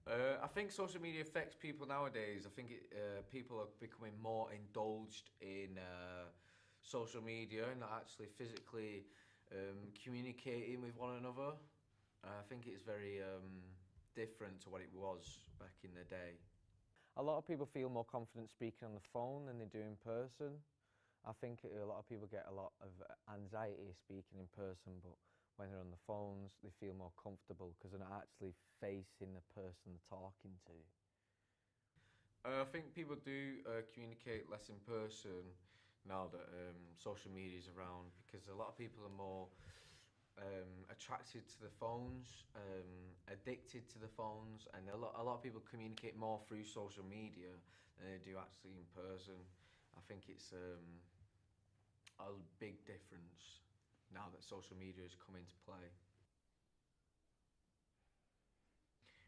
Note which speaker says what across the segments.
Speaker 1: I think social media affects people nowadays. I think people are becoming more indulged in social media and not actually physically communicating with one another. I think it's very different to what it was back in the day.
Speaker 2: A lot of people feel more confident speaking on the phone than they do in person. I think a lot of people get a lot of anxiety speaking in person, but when they're on the phones, they feel more comfortable because they're not actually facing the person they're talking to.
Speaker 1: I think people do communicate less in person now that social media is around because a lot of people are more attracted to the phones, addicted to the phones, and a lot of people communicate more through social media than they do actually in person. I think it's a big difference now that social media has come into play.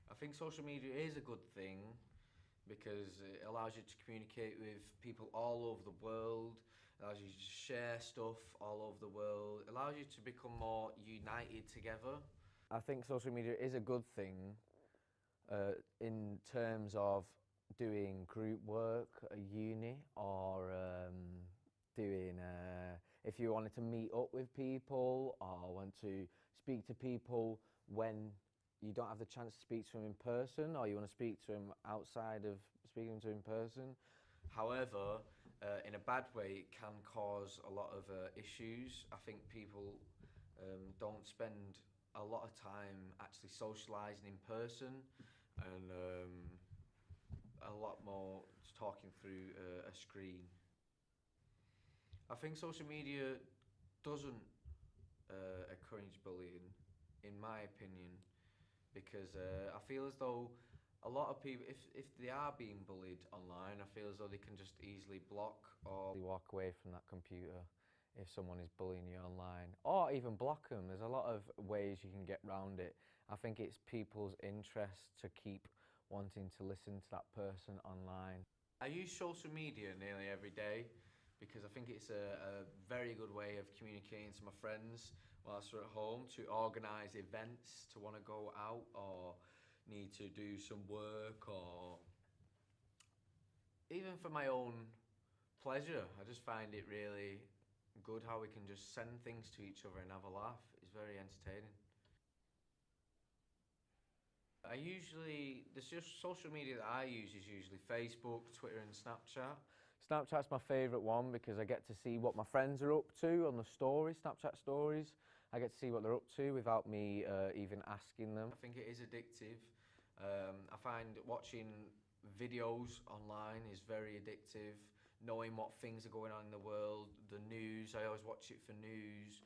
Speaker 1: I think social media is a good thing because it allows you to communicate with people all over the world, allows you to share stuff all over the world, it allows you to become more united together.
Speaker 2: I think social media is a good thing in terms of doing group work at uni or doing if you wanted to meet up with people or want to speak to people when you don't have the chance to speak to them in person or you want to speak to them outside of speaking to them in person.
Speaker 1: However, in a bad way, it can cause a lot of issues. I think people don't spend a lot of time actually socialising in person and a lot more talking through a screen. I think social media doesn't encourage bullying, in my opinion, because I feel as though a lot of people, if they are being bullied online, I feel as though they can just easily block or
Speaker 2: You walk away from that computer if someone is bullying you online, or even block them. There's a lot of ways you can get around it. I think it's people's interest to keep wanting to listen to that person online.
Speaker 1: I use social media nearly every day because I think it's a very good way of communicating to my friends whilst we're at home, to organise events, to want to go out or need to do some work, or even for my own pleasure. I just find it really good how we can just send things to each other and have a laugh. It's very entertaining. The social media that I use is usually Facebook, Twitter and Snapchat.
Speaker 2: Snapchat's my favourite one because I get to see what my friends are up to on the stories, Snapchat stories. I get to see what they're up to without me even asking them.
Speaker 1: I think it is addictive. I find watching videos online is very addictive. Knowing what things are going on in the world, the news, I always watch it for news.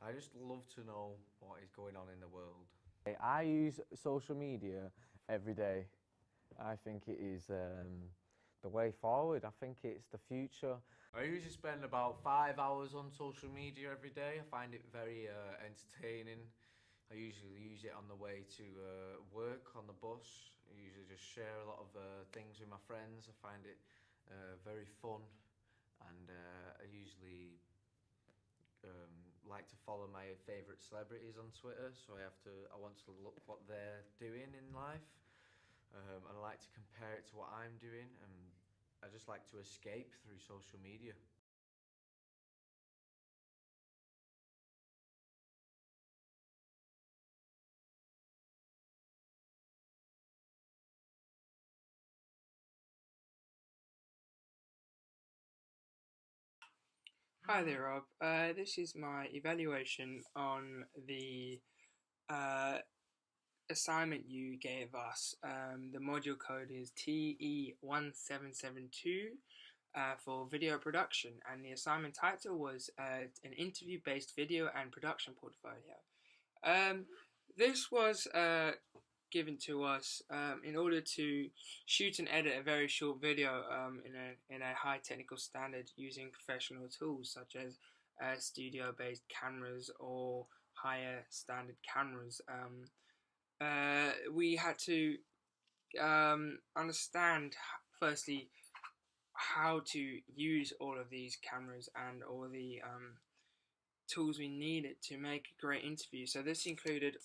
Speaker 1: I just love to know what is going on in the world.
Speaker 2: I use social media every day. I think it is the way forward. I think it's the future.
Speaker 1: I usually spend about 5 hours on social media every day. I find it very entertaining. I usually use it on the way to work on the bus. I usually just share a lot of things with my friends. I find it very fun, and I usually like to follow my favourite celebrities on Twitter. So I want to look what they're doing in life, and I like to compare it to what I'm doing, and I just like to escape through social media.
Speaker 3: Hi there, Rob. This is my evaluation on the uh, assignment you gave us. The module code is TE1772 for video production, and the assignment title was an interview-based video and production portfolio. Um, this was given to us in order to shoot and edit a very short video in a high technical standard using professional tools such as studio-based cameras or higher standard cameras. We had to understand firstly how to use all of these cameras and all the tools we needed to make a great interview. So this included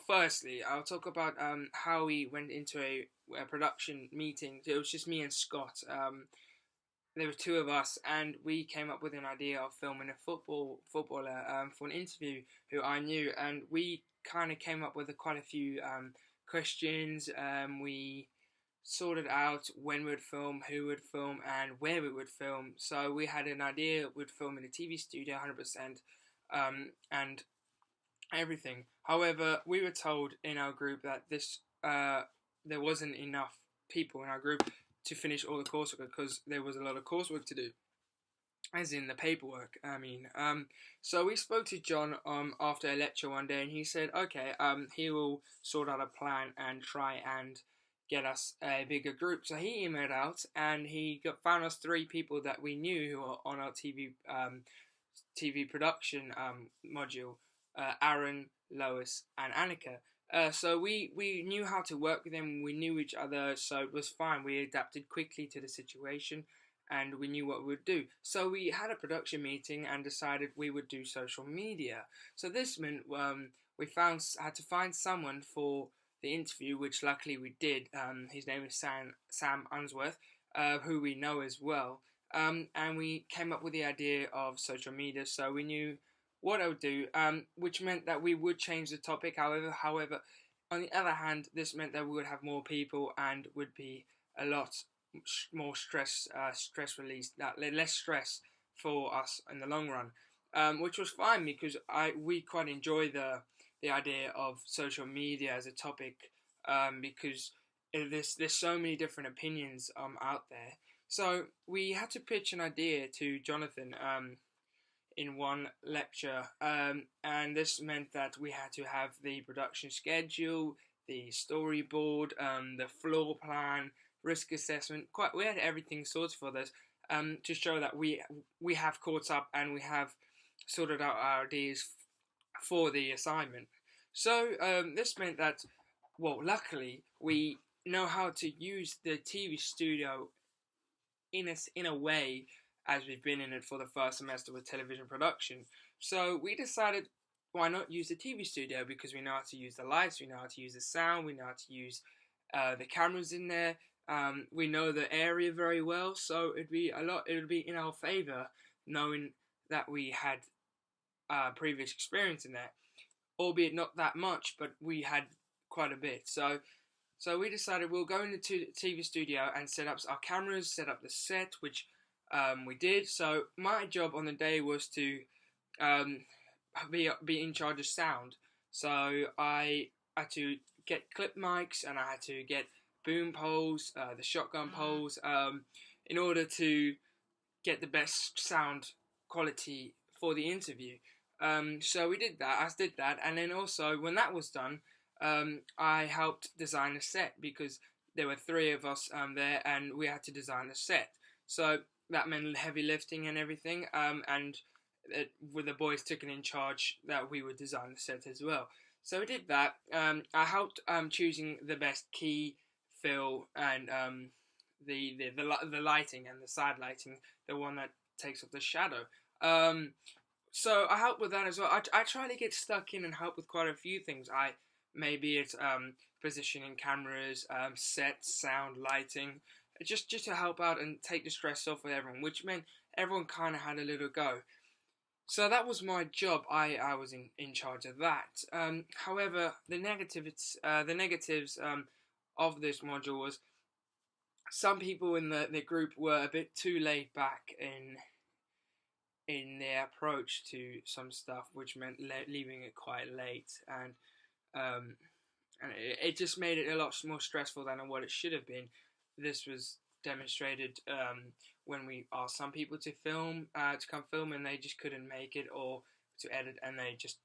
Speaker 3: Firstly, I'll talk about how we went into a production meeting. It was just me and Scott. There were two of us, and we came up with an idea of filming a footballer for an interview who I knew, and we kind of came up with quite a few questions. We sorted out when we'd film, who would film, and where we would film. So we had an idea we'd film in a TV studio, 100%, and everything. However, we were told in our group that there wasn't enough people in our group to finish all the coursework because there was a lot of coursework to do, as in the paperwork. So we spoke to John after a lecture one day, and he said, okay, he will sort out a plan and try and get us a bigger group. So he emailed out, and he found us 3 people that we knew who were on our TV production module. Aaron, Lois, and Annika. So we knew how to work with them, we knew each other, so it was fine. We adapted quickly to the situation, and we knew what we would do. So we had a production meeting and decided we would do social media. So this meant we had to find someone for the interview, which luckily we did. His name is Sam Unsworth, who we know as well. And we came up with the idea of social media, so we knew what I would do, which meant that we would change the topic. However, on the other hand, this meant that we would have more people and would be a lot more stress released, less stress for us in the long run, which was fine because we quite enjoy the idea of social media as a topic, because there's so many different opinions out there. So we had to pitch an idea to Jonathan in one lecture, and this meant that we had to have the production schedule, the storyboard, the floor plan, risk assessment. We had everything sorted for this, to show that we have caught up and we have sorted out our ideas for the assignment. So this meant that, luckily we know how to use the TV studio in a way, as we've been in it for the first semester with television production. So we decided, why not use the TV studio, because we know how to use the lights, we know how to use the sound, we know how to use the cameras in there, we know the area very well, so it would be in our favour knowing that we had previous experience in there, albeit not that much, but we had quite a bit. So we decided we'll go into the TV studio and set up our cameras, set up the set, which we did. So my job on the day was to be in charge of sound. So I had to get clip mics and I had to get boom poles, the shotgun poles, in order to get the best sound quality for the interview. So I did that, and then also when that was done, I helped design a set because there were 3 of us there, and we had to design the set. So that meant heavy lifting and everything, and with the boys taking in charge that we would design the set as well. So we did that. I helped choosing the best key, fill, and the lighting and the side lighting, the one that takes off the shadow. So I helped with that as well. I try to get stuck in and help with quite a few things. Maybe it's positioning cameras, sets, sound, lighting, just to help out and take the stress off with everyone, which meant everyone kind of had a little go. So that was my job. I was in charge of that. However, the negatives of this module was some people in the group were a bit too laid back in their approach to some stuff, which meant leaving it quite late, and it just made it a lot more stressful than what it should have been. This was demonstrated when we asked some people to come film, and they just couldn't make it, or to edit, and they just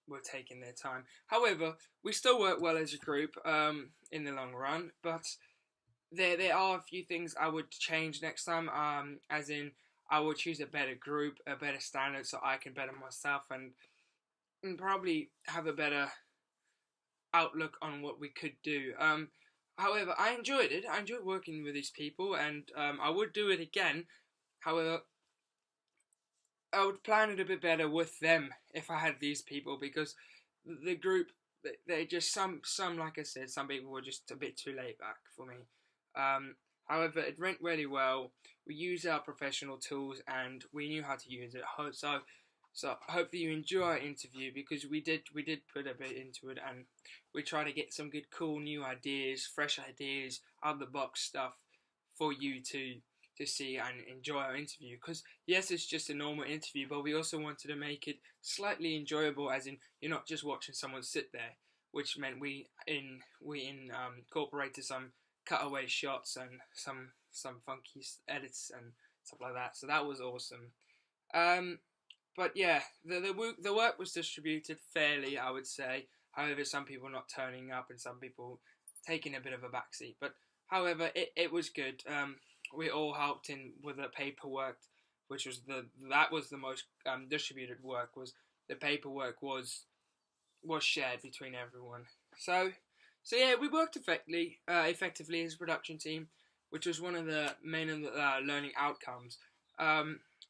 Speaker 3: were taking their time. However, we still work well as a group in the long run, but there are a few things I would change next time, as in I would choose a better group, a better standard, so I can better myself and probably have a better outlook on what we could do. However, I enjoyed it. I enjoyed working with these people, and I would do it again. However, I would plan it a bit better with them if I had these people, because the group they just some like I said, some people were just a bit too laid back for me. However, it went really well. We used our professional tools and we knew how to use it. So hopefully you enjoy our interview, because we did put a bit into it, and we try to get some good, cool new ideas, fresh ideas, out of the box stuff for you to see and enjoy our interview. Because yes, it's just a normal interview, but we also wanted to make it slightly enjoyable, as in you're not just watching someone sit there, which meant we incorporated some cutaway shots and some funky edits and stuff like that. So that was awesome. But yeah, the work was distributed fairly, I would say. However, some people not turning up and some people taking a bit of a backseat. But however, it was good. We all helped in with the paperwork, which was the most distributed work. Was the paperwork was shared between everyone. So yeah, we worked effectively as a production team, which was one of the main learning outcomes.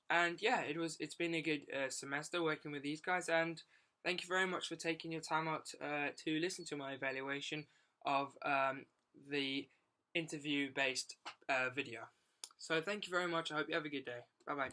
Speaker 3: And yeah, it's been a good semester working with these guys, and thank you very much for taking your time out to listen to my evaluation of the interview-based video. So thank you very much. I hope you have a good day. Bye-bye.